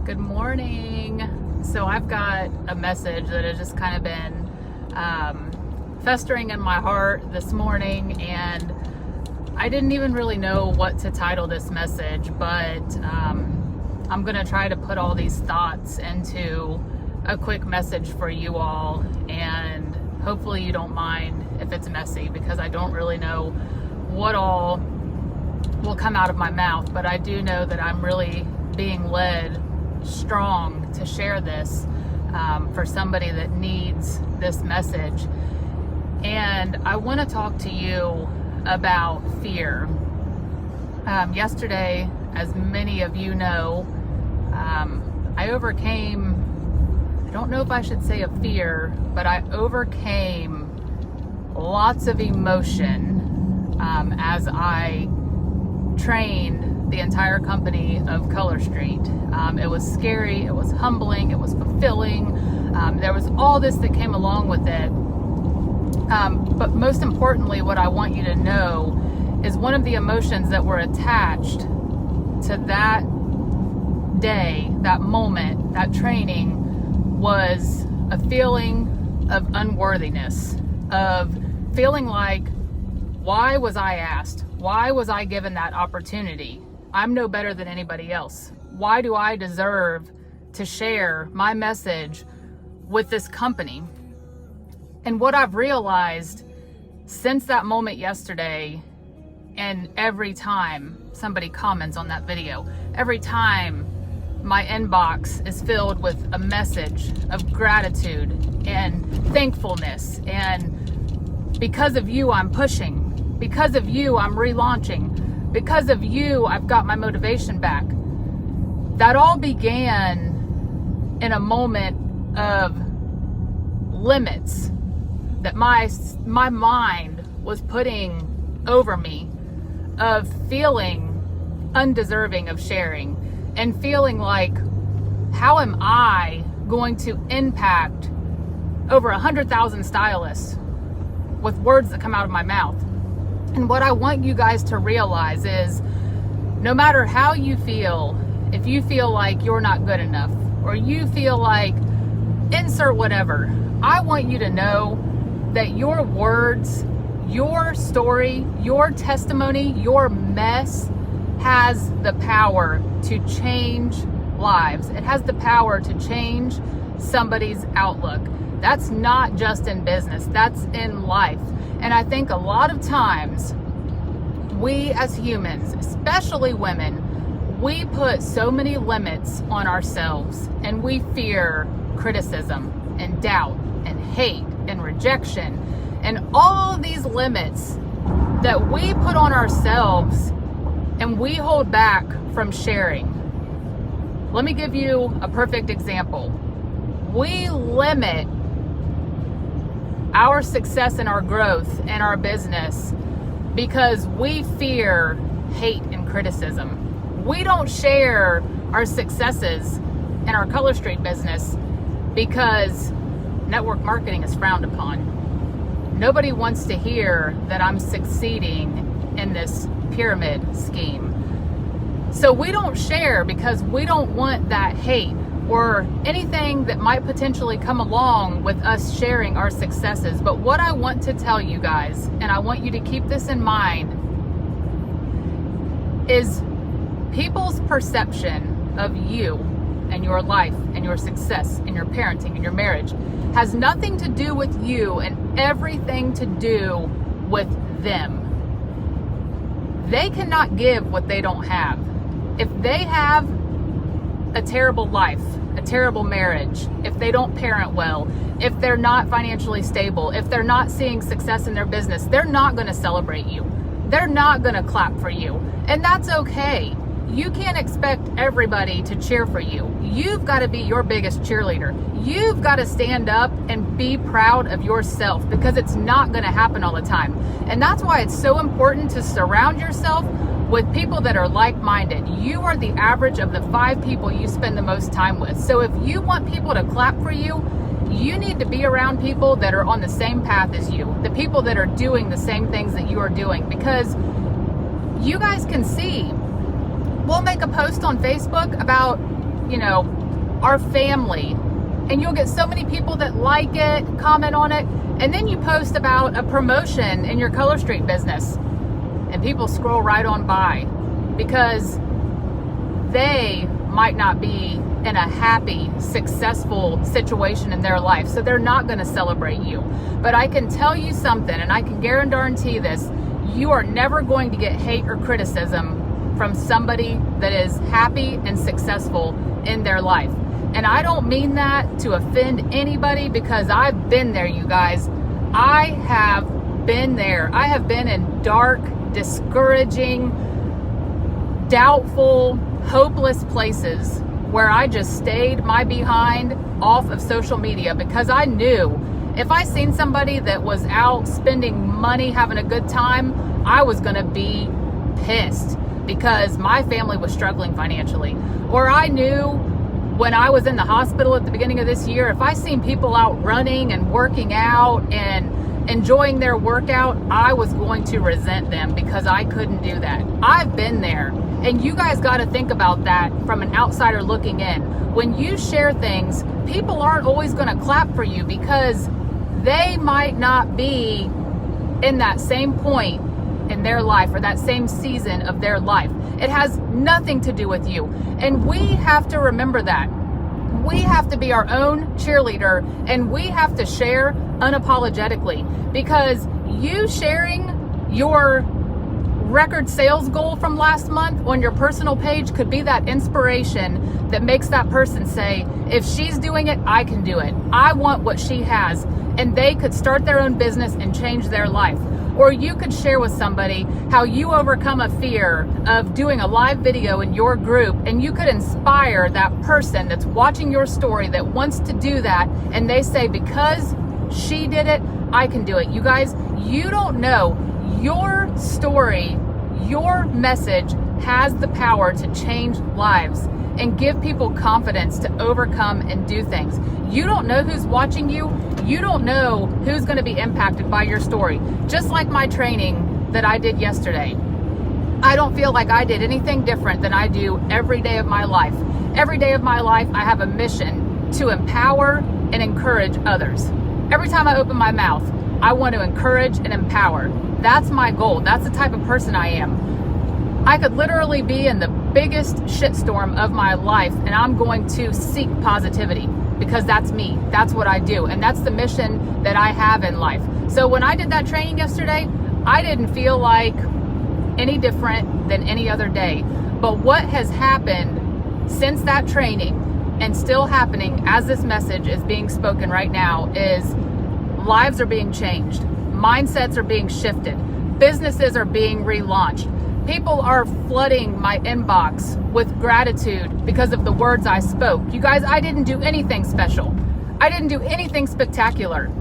Good morning. So I've got a message that has just kind of been festering in my heart this morning, and I didn't even really know what to title this message, but I'm going to try to put all these thoughts into a quick message for you all, and hopefully you don't mind if it's messy, because I don't really know what all will come out of my mouth, but I do know that I'm really being led strong to share this for somebody that needs this message. And I want to talk to you about fear. Yesterday, as many of you know, I overcame, I don't know if I should say a fear, but I overcame lots of emotion as I trained the entire company of Color Street. It was scary, it was humbling, it was fulfilling. There was all this that came along with it. But most importantly, what I want you to know is one of the emotions that were attached to that day, that moment, that training, was a feeling of unworthiness, of feeling like, why was I asked? Why was I given that opportunity? I'm no better than anybody else. Why do I deserve to share my message with this company? And what I've realized since that moment yesterday, and every time somebody comments on that video, every time my inbox is filled with a message of gratitude and thankfulness, and because of you, I'm pushing. Because of you, I'm relaunching. Because of you, I've got my motivation back. That all began in a moment of limits that my mind was putting over me, of feeling undeserving of sharing, and feeling like, how am I going to impact over 100,000 stylists with words that come out of my mouth? And what I want you guys to realize is, no matter how you feel, if you feel like you're not good enough, or you feel like insert whatever, I want you to know that your words, your story, your testimony, your mess has the power to change lives. It has the power to change somebody's outlook. That's not just in business, that's in life. And I think a lot of times, we as humans, especially women, we put so many limits on ourselves, and we fear criticism and doubt and hate and rejection and all of these limits that we put on ourselves, and we hold back from sharing. Let me give you a perfect example. We limit our success and our growth and our business because we fear hate and criticism. We don't share our successes in our Color Street business because network marketing is frowned upon. Nobody wants to hear that I'm succeeding in this pyramid scheme. So we don't share because we don't want that hate or anything that might potentially come along with us sharing our successes. But what I want to tell you guys, and I want you to keep this in mind, is people's perception of you and your life and your success and your parenting and your marriage has nothing to do with you and everything to do with them. They cannot give what they don't have. If they have a terrible life, a terrible marriage, if they don't parent well, if they're not financially stable, if they're not seeing success in their business, they're not going to celebrate you. They're not going to clap for you. And that's okay. You can't expect everybody to cheer for you. You've got to be your biggest cheerleader. You've got to stand up and be proud of yourself, because it's not going to happen all the time. And that's why it's so important to surround yourself with people that are like-minded. You are the average of the 5 people you spend the most time with. So if you want people to clap for you, you need to be around people that are on the same path as you, the people that are doing the same things that you are doing, because you guys can see, we'll make a post on Facebook about, our family, and you'll get so many people that like it, comment on it, and then you post about a promotion in your Color Street business, and people scroll right on by because they might not be in a happy, successful situation in their life, so they're not going to celebrate you. But I can tell you something, and I can guarantee this: you are never going to get hate or criticism from somebody that is happy and successful in their life. And I don't mean that to offend anybody, because I've been there, you guys. I have been there. I have been in dark, discouraging, doubtful, hopeless places where I just stayed my behind off of social media, because I knew if I seen somebody that was out spending money, having a good time, I was gonna be pissed because my family was struggling financially. Or I knew when I was in the hospital at the beginning of this year, if I seen people out running and working out and enjoying their workout, I was going to resent them because I couldn't do that. I've been there. And you guys got to think about that from an outsider looking in. When you share things, people aren't always going to clap for you because they might not be in that same point in their life or that same season of their life. It has nothing to do with you. And we have to remember that. We have to be our own cheerleader, and we have to share unapologetically, because you sharing your record sales goal from last month on your personal page could be that inspiration that makes that person say, if she's doing it, I can do it. I want what she has. And they could start their own business and change their life. Or you could share with somebody how you overcome a fear of doing a live video in your group, and you could inspire that person that's watching your story that wants to do that, and they say, because she did it, I can do it. You guys, you don't know. Your story, your message has the power to change lives and give people confidence to overcome and do things. You don't know who's watching you. You don't know who's going to be impacted by your story. Just like my training that I did yesterday. I don't feel like I did anything different than I do every day of my life. Every day of my life, I have a mission to empower and encourage others. Every time I open my mouth, I want to encourage and empower. That's my goal. That's the type of person I am. I could literally be in the biggest shitstorm of my life, and I'm going to seek positivity because that's me. That's what I do. And that's the mission that I have in life. So when I did that training yesterday, I didn't feel like any different than any other day. But what has happened since that training, and still happening as this message is being spoken right now, is lives are being changed. Mindsets are being shifted. Businesses are being relaunched. People are flooding my inbox with gratitude because of the words I spoke. You guys, I didn't do anything special. I didn't do anything spectacular.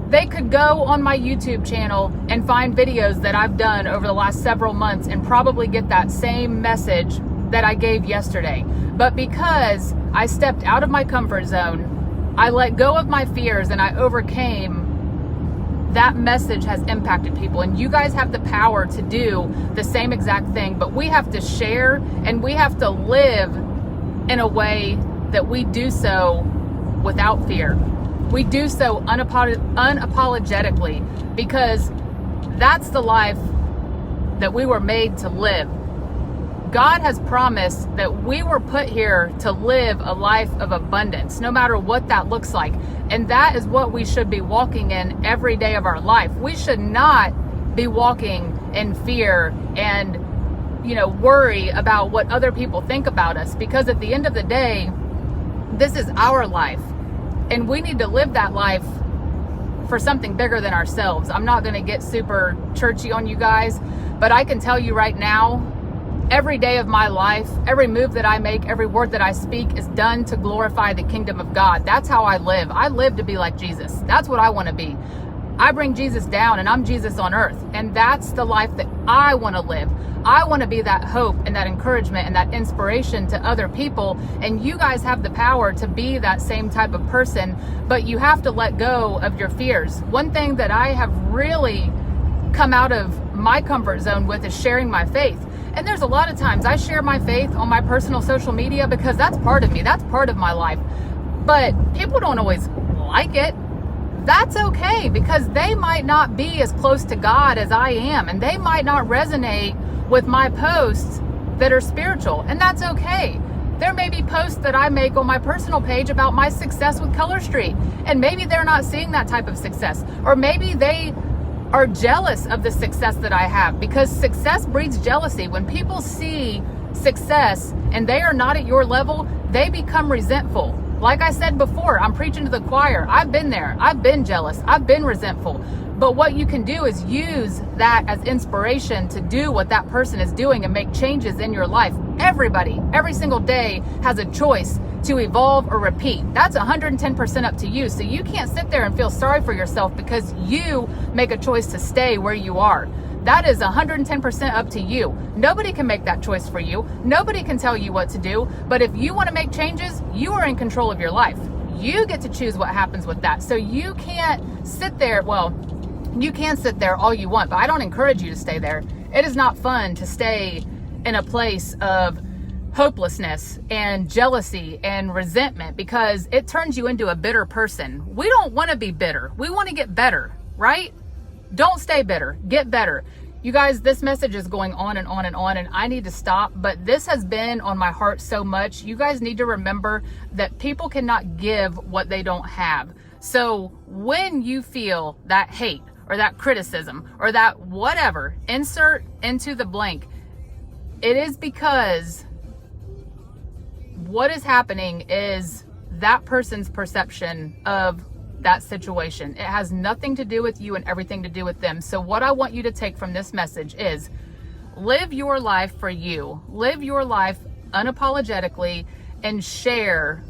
They could go on my YouTube channel and find videos that I've done over the last several months and probably get that same message that I gave yesterday. But because I stepped out of my comfort zone, I let go of my fears, and I overcame, that message has impacted people. And you guys have the power to do the same exact thing, but we have to share, and we have to live in a way that we do so without fear. We do so unapologetically, because that's the life that we were made to live. God has promised that we were put here to live a life of abundance, no matter what that looks like. And that is what we should be walking in every day of our life. We should not be walking in fear and, worry about what other people think about us, because at the end of the day, this is our life, and we need to live that life for something bigger than ourselves. I'm not going to get super churchy on you guys, but I can tell you right now, every day of my life, every move that I make, every word that I speak is done to glorify the kingdom of God. That's how I live. I live to be like Jesus. That's what I want to be. I bring Jesus down, and I'm Jesus on earth. And that's the life that I want to live. I want to be that hope and that encouragement and that inspiration to other people. And you guys have the power to be that same type of person, but you have to let go of your fears. One thing that I have really come out of my comfort zone with is sharing my faith. And there's a lot of times I share my faith on my personal social media because that's part of me. That's part of my life. But people don't always like it. That's okay, because they might not be as close to God as I am, and they might not resonate with my posts that are spiritual, and that's okay. There may be posts that I make on my personal page about my success with Color Street, and maybe they're not seeing that type of success, or maybe they are jealous of the success that I have, because success breeds jealousy. When people see success and they are not at your level, they become resentful. Like I said before, I'm preaching to the choir. I've been there. I've been jealous. I've been resentful. But what you can do is use that as inspiration to do what that person is doing and make changes in your life. Everybody, every single day has a choice to evolve or repeat. That's 110% up to you. So you can't sit there and feel sorry for yourself because you make a choice to stay where you are. That is 110% up to you. Nobody can make that choice for you. Nobody can tell you what to do. But if you want to make changes, you are in control of your life. You get to choose what happens with that. So you can't sit there. Well, you can sit there all you want, but I don't encourage you to stay there. It is not fun to stay in a place of hopelessness and jealousy and resentment, because it turns you into a bitter person. We don't want to be bitter. We want to get better, right? Don't stay bitter. Get better. You guys, this message is going on and on and on, and I need to stop, but this has been on my heart so much. You guys need to remember that people cannot give what they don't have. So when you feel that hate or that criticism or that whatever, insert into the blank, it is because what is happening is that person's perception of that situation. It has nothing to do with you and everything to do with them. So what I want you to take from this message is live your life for you. Live your life unapologetically and share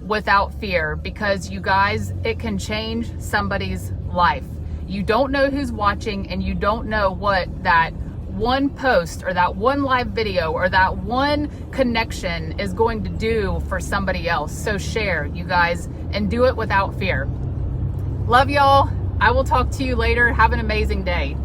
without fear, because you guys, it can change somebody's life. You don't know who's watching, and you don't know what that one post or that one live video or that one connection is going to do for somebody else. So share, you guys, and do it without fear. Love y'all. I will talk to you later. Have an amazing day.